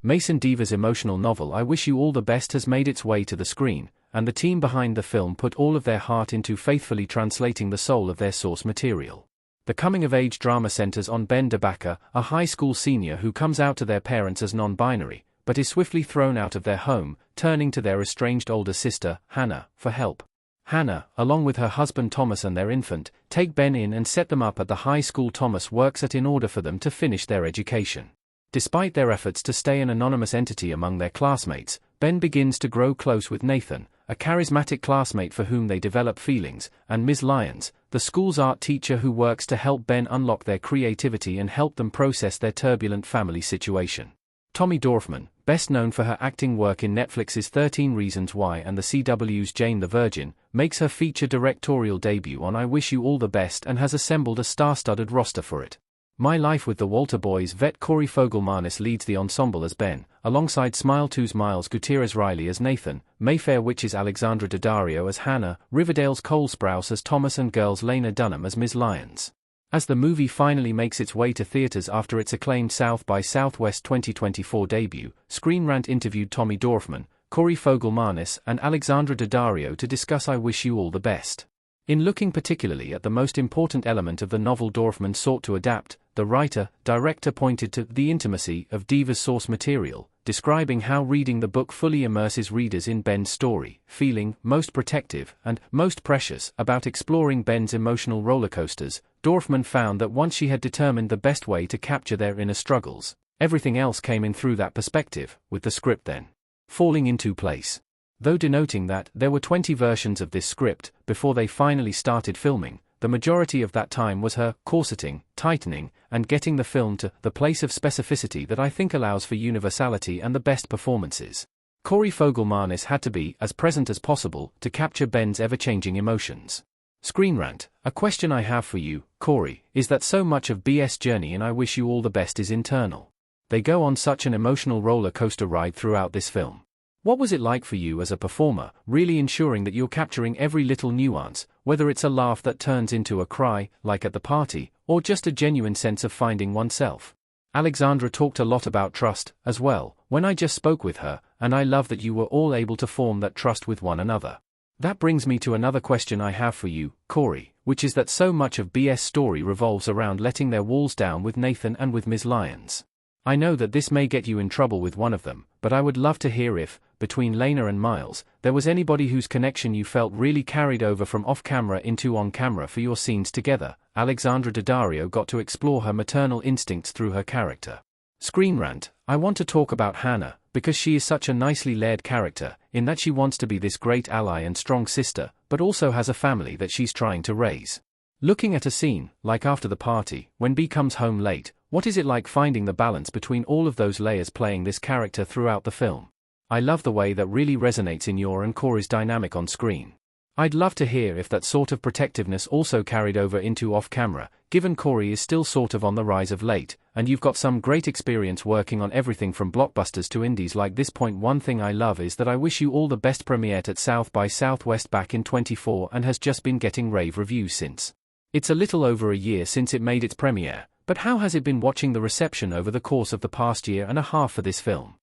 Mason Deaver's emotional novel I Wish You All the Best has made its way to the screen, and the team behind the film put all of their heart into faithfully translating the soul of their source material. The coming-of-age drama centers on Ben DeBacker, a high school senior who comes out to their parents as non-binary, but is swiftly thrown out of their home, turning to their estranged older sister, Hannah, for help. Hannah, along with her husband Thomas and their infant, take Ben in and set them up at the high school Thomas works at in order for them to finish their education. Despite their efforts to stay an anonymous entity among their classmates, Ben begins to grow close with Nathan, a charismatic classmate for whom they develop feelings, and Ms. Lyons, the school's art teacher who works to help Ben unlock their creativity and help them process their turbulent family situation. Tommy Dorfman, best known for her acting work in Netflix's 13 Reasons Why and the CW's Jane the Virgin, makes her feature directorial debut on I Wish You All the Best and has assembled a star-studded roster for it. My Life with the Walter Boys vet Corey Fogelmanis leads the ensemble as Ben, alongside Smile 2's Miles Gutierrez-Riley as Nathan, Mayfair Witch's Alexandra Daddario as Hannah, Riverdale's Cole Sprouse as Thomas and Girls' Lena Dunham as Ms. Lyons. As the movie finally makes its way to theaters after its acclaimed South by Southwest 2024 debut, Screen Rant interviewed Tommy Dorfman, Corey Fogelmanis and Alexandra Daddario to discuss I Wish You All the Best. In looking particularly at the most important element of the novel Dorfman sought to adapt, the writer-director pointed to the intimacy of Deaver's source material, describing how reading the book fully immerses readers in Ben's story, feeling most protective and most precious about exploring Ben's emotional rollercoasters. Dorfman found that once she had determined the best way to capture their inner struggles, everything else came in through that perspective, with the script then falling into place. Though denoting that there were 20 versions of this script before they finally started filming, the majority of that time was her corseting, tightening, and getting the film to the place of specificity that I think allows for universality and the best performances. Corey Fogelmanis had to be as present as possible to capture Ben's ever-changing emotions. Screen Rant, a question I have for you, Corey, is that so much of BS' journey in I Wish You All the Best is internal. They go on such an emotional roller coaster ride throughout this film. What was it like for you as a performer, really ensuring that you're capturing every little nuance, whether it's a laugh that turns into a cry, like at the party, or just a genuine sense of finding oneself? Alexandra talked a lot about trust, as well, when I just spoke with her, and I love that you were all able to form that trust with one another. That brings me to another question I have for you, Corey, which is that so much of BS' story revolves around letting their walls down with Nathan and with Ms. Lyons. I know that this may get you in trouble with one of them, but I would love to hear if, between Lena and Miles, there was anybody whose connection you felt really carried over from off-camera into on-camera for your scenes together. Alexandra Daddario got to explore her maternal instincts through her character. Screen Rant, I want to talk about Hannah, because she is such a nicely layered character, in that she wants to be this great ally and strong sister, but also has a family that she's trying to raise. Looking at a scene, like after the party, when B comes home late, what is it like finding the balance between all of those layers playing this character throughout the film? I love the way that really resonates in your and Corey's dynamic on screen. I'd love to hear if that sort of protectiveness also carried over into off-camera, given Corey is still sort of on the rise of late, and you've got some great experience working on everything from blockbusters to indies like this. One thing I love is that I Wish You All the Best premiered at South by Southwest back in 2024 and has just been getting rave reviews since. It's a little over a year since it made its premiere, but how has it been watching the reception over the course of the past year and a half for this film?